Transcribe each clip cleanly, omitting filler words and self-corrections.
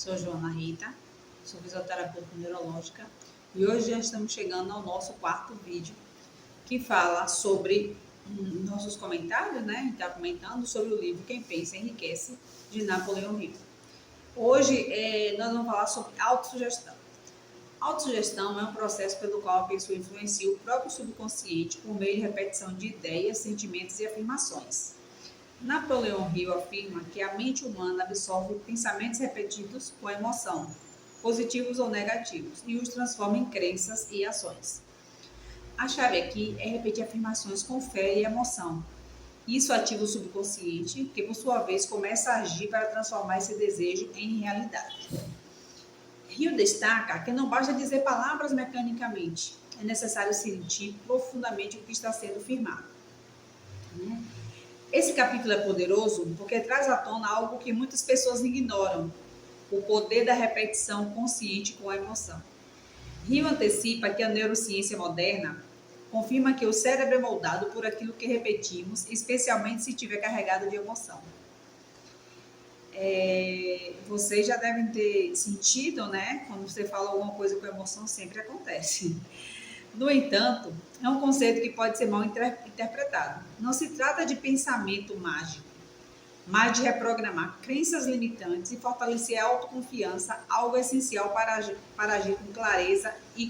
Sou Joana Rita, sou fisioterapeuta neurológica e hoje já estamos chegando ao nosso quarto vídeo que fala sobre nossos comentários, né? A gente está comentando sobre o livro Quem Pensa Enriquece, de Napoleão Hill. Hoje nós vamos falar sobre autossugestão. Autossugestão é um processo pelo qual a pessoa influencia o próprio subconsciente por meio de repetição de ideias, sentimentos e afirmações. Napoleão Hill afirma que a mente humana absorve pensamentos repetidos com emoção, positivos ou negativos, e os transforma em crenças e ações. A chave aqui é repetir afirmações com fé e emoção. Isso ativa o subconsciente, que por sua vez começa a agir para transformar esse desejo em realidade. Hill destaca que não basta dizer palavras mecanicamente, é necessário sentir profundamente o que está sendo afirmado. Esse capítulo é poderoso porque traz à tona algo que muitas pessoas ignoram: o poder da repetição consciente com a emoção. Hill antecipa que a neurociência moderna confirma que o cérebro é moldado por aquilo que repetimos, especialmente se estiver carregado de emoção. Vocês já devem ter sentido, né? Quando você fala alguma coisa com emoção, sempre acontece. No entanto, é um conceito que pode ser mal interpretado. Não se trata de pensamento mágico, mas de reprogramar crenças limitantes e fortalecer a autoconfiança, algo essencial para agir com clareza e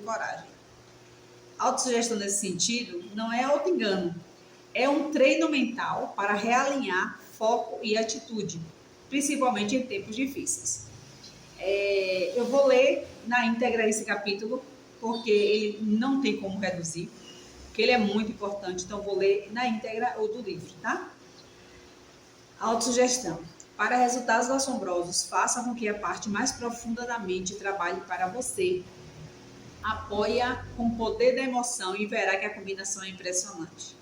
coragem. Autossugestão nesse sentido não é autoengano, é um treino mental para realinhar foco e atitude, principalmente em tempos difíceis. Eu vou ler na íntegra esse capítulo, porque ele não tem como reduzir, porque ele é muito importante, então vou ler na íntegra o do livro, tá? Autossugestão. Para resultados assombrosos, faça com que a parte mais profunda da mente trabalhe para você. Apoia com o poder da emoção e verá que a combinação é impressionante.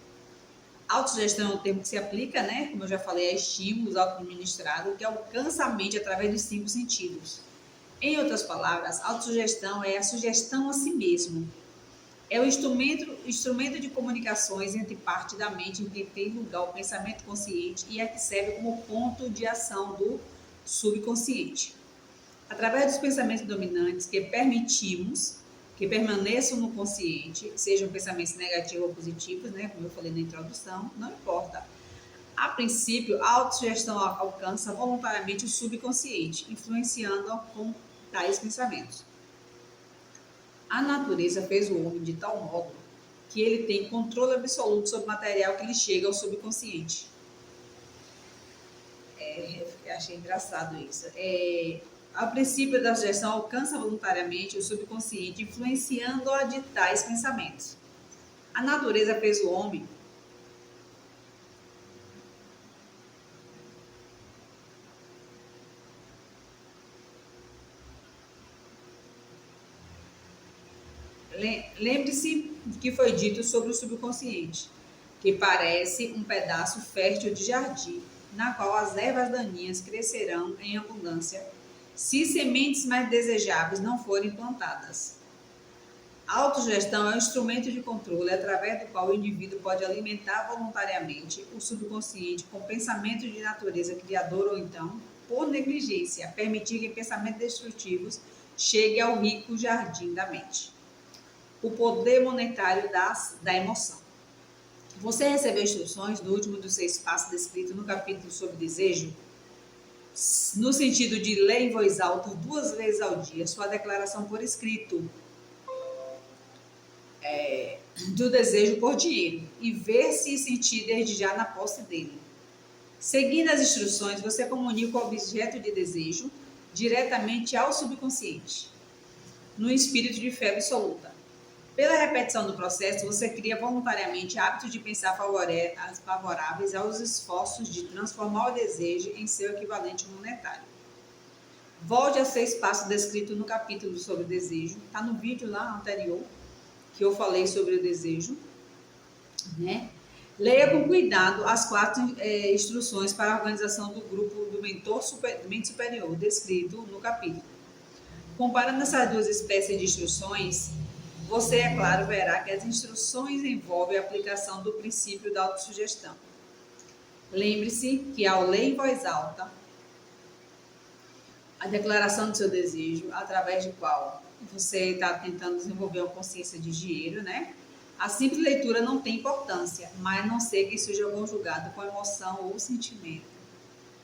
Autossugestão é um termo que se aplica, né? Como eu já falei, a estímulos auto-administrados que alcança a mente através dos 5 sentidos. Em outras palavras, autossugestão é a sugestão a si mesmo. É o instrumento de comunicações entre parte da mente em que tem lugar o pensamento consciente e é que serve como ponto de ação do subconsciente. Através dos pensamentos dominantes que permitimos que permaneçam no consciente, sejam pensamentos negativos ou positivos, né, como eu falei na introdução, não importa. A princípio, a autossugestão alcança voluntariamente o subconsciente, influenciando com tais pensamentos. A natureza fez o homem de tal modo que ele tem controle absoluto sobre o material que lhe chega ao subconsciente. Achei engraçado isso. A princípio da sugestão alcança voluntariamente o subconsciente, influenciando-a de tais pensamentos. A natureza fez o homem Lembre-se do que foi dito sobre o subconsciente, que parece um pedaço fértil de jardim, na qual as ervas daninhas crescerão em abundância, se sementes mais desejáveis não forem plantadas. A autossugestão é um instrumento de controle através do qual o indivíduo pode alimentar voluntariamente o subconsciente com pensamentos de natureza criadora ou então, por negligência, permitir que pensamentos destrutivos cheguem ao rico jardim da mente. O poder monetário da emoção. Você recebeu instruções do último dos 6 passos descrito no capítulo sobre desejo? No sentido de ler em voz alta 2 vezes ao dia sua declaração por escrito do desejo por dinheiro e ver se sentir desde já na posse dele. Seguindo as instruções, você comunica o objeto de desejo diretamente ao subconsciente, no espírito de fé absoluta. Pela repetição do processo, você cria voluntariamente hábitos de pensar favoráveis aos esforços de transformar o desejo em seu equivalente monetário. Volte aos 6 passos descritos no capítulo sobre o desejo. Está no vídeo lá anterior, que eu falei sobre o desejo. Né? Leia com cuidado as 4 instruções para a organização do grupo do mente superior, descrito no capítulo. Comparando essas 2 espécies de instruções, você, é claro, verá que as instruções envolvem a aplicação do princípio da autossugestão. Lembre-se que ao ler em voz alta a declaração do seu desejo, através de qual você está tentando desenvolver uma consciência de dinheiro, né? A simples leitura não tem importância, mas a não ser que seja conjugado com emoção ou sentimento.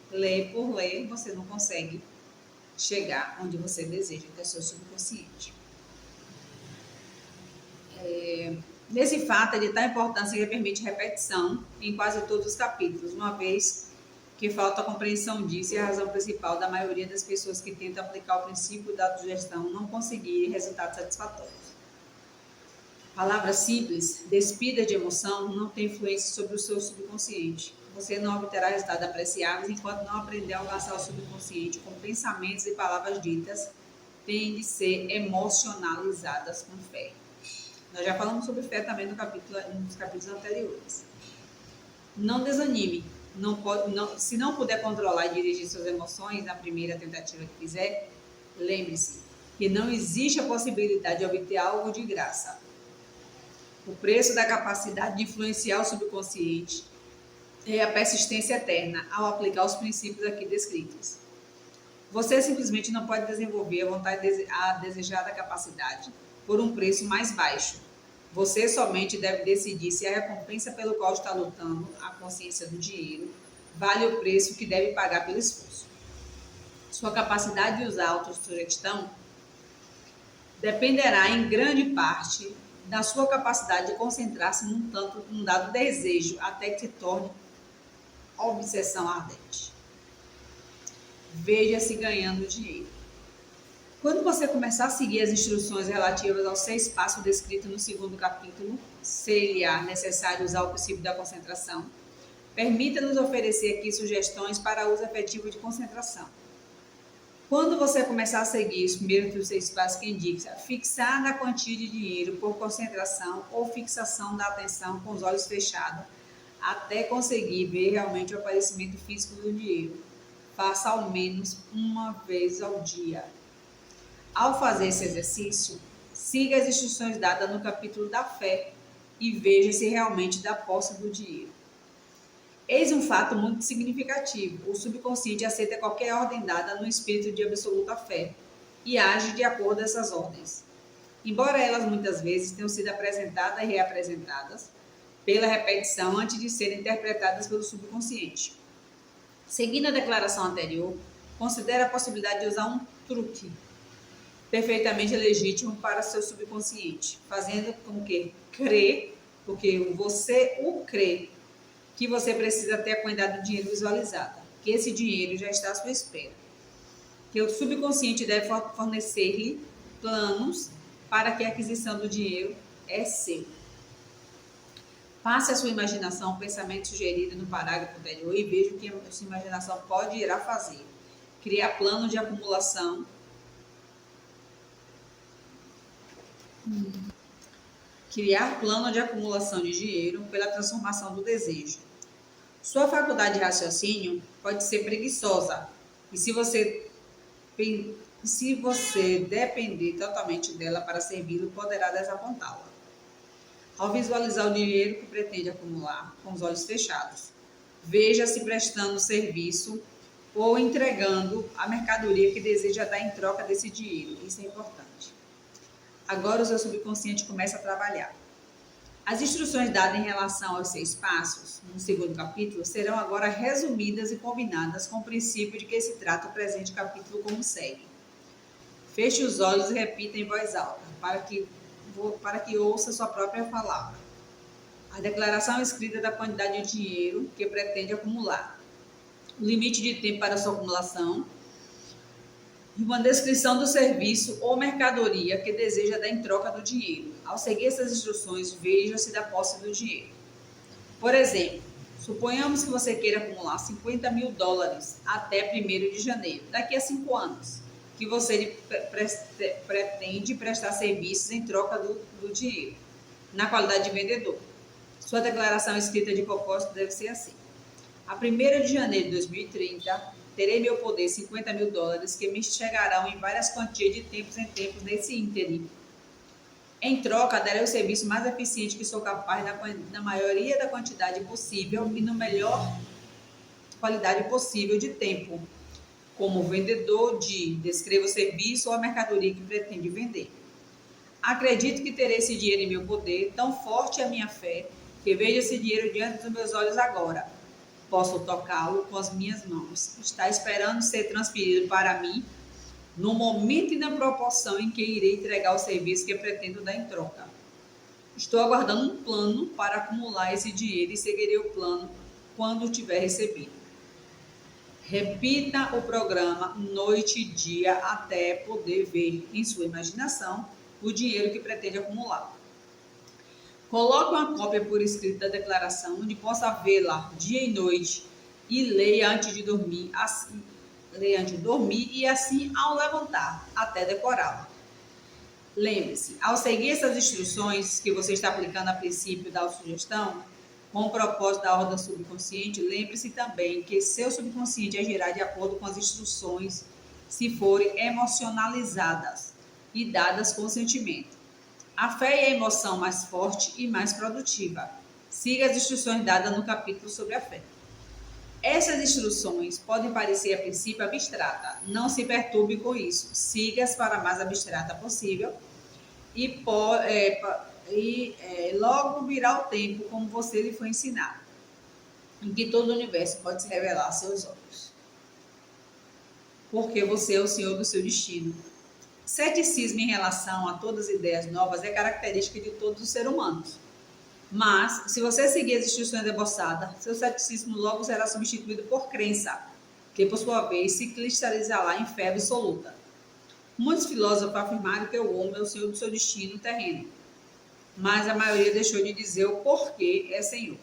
Ler por ler, você não consegue chegar onde você deseja, que é o seu subconsciente. Nesse fato, é de tal importância que permite repetição em quase todos os capítulos, uma vez que falta a compreensão disso e a razão principal da maioria das pessoas que tentam aplicar o princípio da autogestão não conseguirem resultados satisfatórios. Palavras simples, despidas de emoção, não têm influência sobre o seu subconsciente. Você não obterá resultados apreciáveis enquanto não aprender a alcançar o subconsciente com pensamentos e palavras ditas, têm de ser emocionalizadas com fé. Nós já falamos sobre fé também nos capítulos anteriores. Não desanime. Se não puder controlar e dirigir suas emoções na primeira tentativa que fizer, lembre-se que não existe a possibilidade de obter algo de graça. O preço da capacidade de influenciar o subconsciente é a persistência eterna ao aplicar os princípios aqui descritos. Você simplesmente não pode desenvolver a desejada capacidade por um preço mais baixo. Você somente deve decidir se a recompensa pelo qual está lutando, a consciência do dinheiro, vale o preço que deve pagar pelo esforço. Sua capacidade de usar a autossugestão dependerá em grande parte da sua capacidade de concentrar-se num dado desejo até que se torne obsessão ardente. Veja-se ganhando dinheiro. Quando você começar a seguir as instruções relativas aos 6 passos descritos no segundo capítulo, seria necessário usar o princípio da concentração. Permita-nos oferecer aqui sugestões para uso efetivo de concentração. Quando você começar a seguir os primeiros 6 passos que indicam fixar na quantia de dinheiro por concentração ou fixação da atenção com os olhos fechados, até conseguir ver realmente o aparecimento físico do dinheiro. Faça ao menos uma vez ao dia. Ao fazer esse exercício, siga as instruções dadas no capítulo da fé e veja se realmente dá posse do dinheiro. Eis um fato muito significativo. O subconsciente aceita qualquer ordem dada no espírito de absoluta fé e age de acordo com essas ordens. Embora elas muitas vezes tenham sido apresentadas e reapresentadas pela repetição antes de serem interpretadas pelo subconsciente. Seguindo a declaração anterior, considere a possibilidade de usar um truque perfeitamente legítimo para seu subconsciente, fazendo com que crê, porque você o crê, que você precisa ter a quantidade do dinheiro visualizada, que esse dinheiro já está à sua espera, que o subconsciente deve fornecer-lhe planos para que a aquisição do dinheiro é seu. Passe a sua imaginação o pensamento sugerido no parágrafo anterior e veja o que a sua imaginação pode ir a fazer. Criar plano de acumulação de dinheiro pela transformação do desejo. Sua faculdade de raciocínio pode ser preguiçosa e se você depender totalmente dela para servi-lo, poderá desapontá-la. Ao visualizar o dinheiro que pretende acumular com os olhos fechados, veja-se prestando serviço ou entregando a mercadoria que deseja dar em troca desse dinheiro. Isso é importante. Agora o seu subconsciente começa a trabalhar. As instruções dadas em relação aos 6 passos, no segundo capítulo, serão agora resumidas e combinadas com o princípio de que se trata o presente capítulo como segue. Feche os olhos e repita em voz alta, para que ouça sua própria palavra. A declaração escrita da quantidade de dinheiro que pretende acumular. O limite de tempo para sua acumulação. E uma descrição do serviço ou mercadoria que deseja dar em troca do dinheiro. Ao seguir essas instruções, veja-se da posse do dinheiro. Por exemplo, suponhamos que você queira acumular $50 mil até 1º de janeiro, daqui a 5 anos, que você pretende prestar serviços em troca do dinheiro, na qualidade de vendedor. Sua declaração escrita de propósito deve ser assim. A 1º de janeiro de 2030, terei em meu poder $50 mil que me chegarão em várias quantias de tempos em tempos nesse ínterim. Em troca, darei o serviço mais eficiente que sou capaz na maioria da quantidade possível e no melhor qualidade possível de tempo, como vendedor descreva o serviço ou a mercadoria que pretende vender. Acredito que terei esse dinheiro em meu poder, tão forte é a minha fé, que vejo esse dinheiro diante dos meus olhos agora. Posso tocá-lo com as minhas mãos. Está esperando ser transferido para mim no momento e na proporção em que irei entregar o serviço que pretendo dar em troca. Estou aguardando um plano para acumular esse dinheiro e seguirei o plano quando o tiver recebido. Repita o programa noite e dia até poder ver em sua imaginação o dinheiro que pretende acumular. Coloque uma cópia por escrito da declaração, onde possa vê-la dia e noite e leia antes de dormir, e assim ao levantar, até decorá-la. Lembre-se, ao seguir essas instruções que você está aplicando a princípio da autossugestão, com o propósito da ordem subconsciente, lembre-se também que seu subconsciente agirá de acordo com as instruções se forem emocionalizadas e dadas com sentimento. A fé é a emoção mais forte e mais produtiva. Siga as instruções dadas no capítulo sobre a fé. Essas instruções podem parecer a princípio abstratas. Não se perturbe com isso. Siga-as para a mais abstrata possível e logo virá o tempo como você lhe foi ensinado, em que todo o universo pode se revelar a seus olhos. Porque você é o senhor do seu destino. Ceticismo em relação a todas as ideias novas é característica de todos os seres humanos. Mas, se você seguir as instruções deboçadas, seu ceticismo logo será substituído por crença, que por sua vez se cristalizará em fé absoluta. Muitos filósofos afirmaram que o homem é o senhor do seu destino terreno, mas a maioria deixou de dizer o porquê é senhor.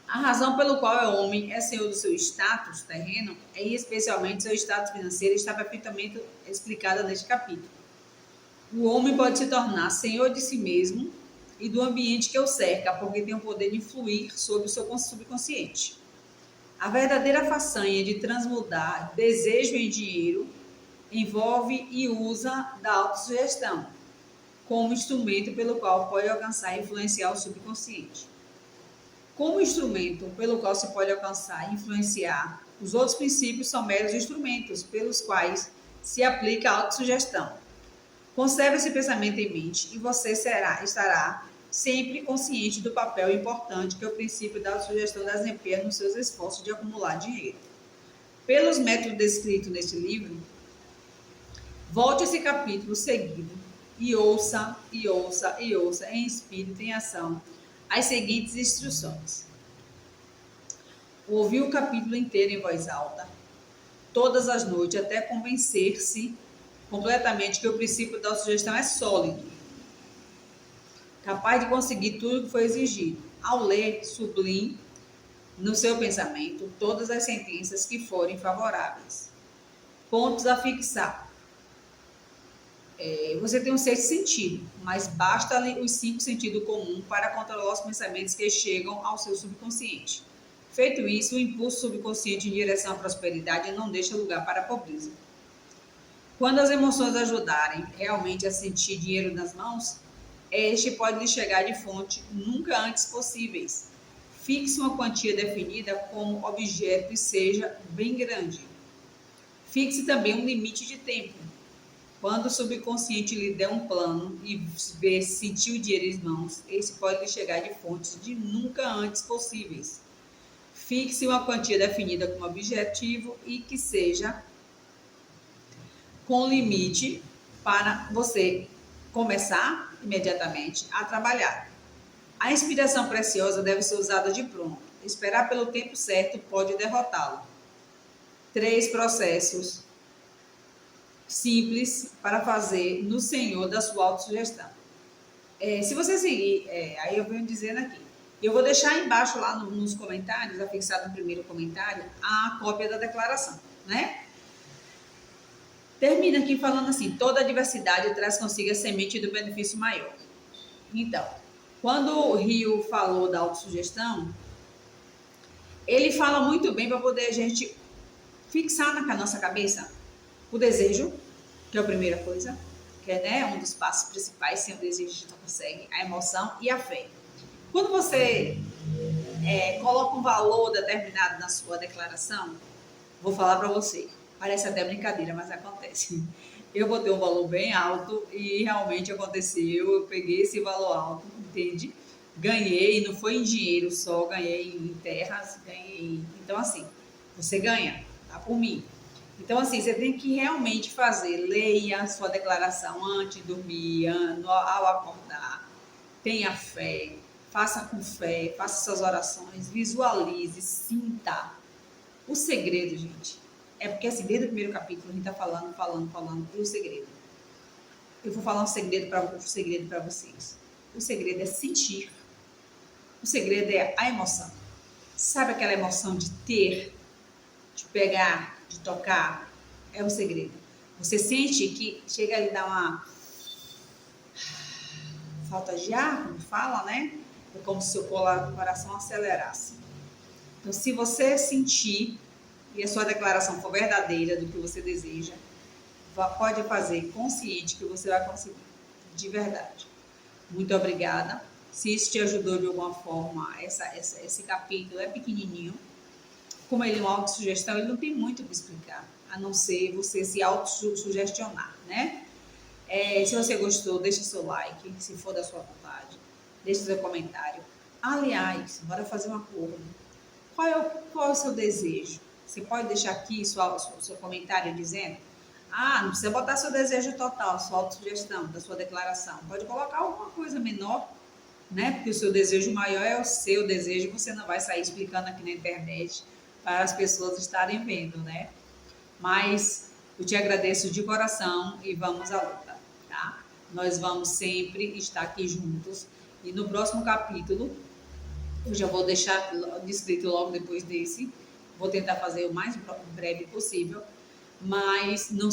A razão pelo qual o homem é senhor do seu status terreno, e especialmente seu status financeiro, está perfeitamente explicada neste capítulo. O homem pode se tornar senhor de si mesmo e do ambiente que o cerca, porque tem o poder de influir sobre o seu subconsciente. A verdadeira façanha de transmudar desejo em dinheiro envolve e usa da autossugestão como instrumento pelo qual pode alcançar e influenciar o subconsciente. Como instrumento pelo qual se pode alcançar e influenciar, os outros princípios são meros instrumentos pelos quais se aplica a autossugestão. Conserve esse pensamento em mente e você estará sempre consciente do papel importante que o princípio da autossugestão desempenha nos seus esforços de acumular dinheiro. Pelos métodos descritos neste livro, volte esse capítulo seguido e ouça, em espírito e em ação, as seguintes instruções. Ouvir o capítulo inteiro em voz alta, todas as noites, até convencer-se completamente que o princípio da autossugestão é sólido, capaz de conseguir tudo o que foi exigido. Ao ler, sublime no seu pensamento todas as sentenças que forem favoráveis. Pontos a fixar. Você tem um sexto sentido, mas basta-lhe os 5 sentidos comuns para controlar os pensamentos que chegam ao seu subconsciente. Feito isso, o impulso subconsciente em direção à prosperidade não deixa lugar para a pobreza. Quando as emoções ajudarem realmente a sentir dinheiro nas mãos, este pode lhe chegar de fonte nunca antes possíveis. Fixe uma quantia definida como objeto e seja bem grande. Fixe também um limite de tempo. Quando o subconsciente lhe der um plano e sentir o dinheiro em mãos, esse pode lhe chegar de fontes de nunca antes possíveis. Fixe uma quantia definida como objetivo e que seja com limite para você começar imediatamente a trabalhar. A inspiração preciosa deve ser usada de pronto. Esperar pelo tempo certo pode derrotá-lo. 3 processos simples para fazer no Senhor da sua autossugestão. Se você seguir, aí eu venho dizendo aqui, eu vou deixar embaixo lá nos comentários, afixado no primeiro comentário, a cópia da declaração, né? Termina aqui falando assim, toda adversidade traz consigo a semente do benefício maior. Então, quando o Rio falou da autossugestão, ele fala muito bem para poder a gente fixar na nossa cabeça o desejo, que é a primeira coisa, que é um dos passos principais, sem o desejo a gente não consegue, a emoção e a fé. Quando você coloca um valor determinado na sua declaração, vou falar para você, parece até brincadeira, mas acontece. Eu botei um valor bem alto e realmente aconteceu, eu peguei esse valor alto, entende? Ganhei, não foi em dinheiro só, ganhei em terras, ganhei. Então, assim, você ganha, tá por mim. Então, assim, você tem que realmente fazer, leia a sua declaração antes de dormir, ao acordar, tenha fé, faça com fé, faça suas orações, visualize, sinta. O segredo, gente, é porque assim, desde o primeiro capítulo a gente tá falando do segredo. Eu vou falar um segredo para vocês. O segredo é sentir. O segredo é a emoção. Sabe aquela emoção de ter, de pegar, de tocar? É o segredo. Você sente que chega a dar uma falta de ar, como fala, né? É como se o coração acelerasse. Então, se você sentir e a sua declaração for verdadeira do que você deseja, pode fazer consciente que você vai conseguir, de verdade. Muito obrigada. Se isso te ajudou de alguma forma, esse capítulo é pequenininho. Como ele é uma autossugestão, ele não tem muito o que explicar, a não ser você se autossugestionar, né? Se você gostou, deixa seu like, se for da sua vontade. Deixa seu comentário. Aliás, bora fazer um acordo. Qual é o seu desejo? Você pode deixar aqui seu comentário dizendo: não precisa botar seu desejo total, sua autossugestão, da sua declaração. Pode colocar alguma coisa menor, né? Porque o seu desejo maior é o seu desejo, você não vai sair explicando aqui na internet para as pessoas estarem vendo, né? Mas eu te agradeço de coração e vamos à luta, tá? Nós vamos sempre estar aqui juntos e no próximo capítulo eu já vou deixar descrito logo depois desse. Vou tentar fazer o mais breve possível, mas não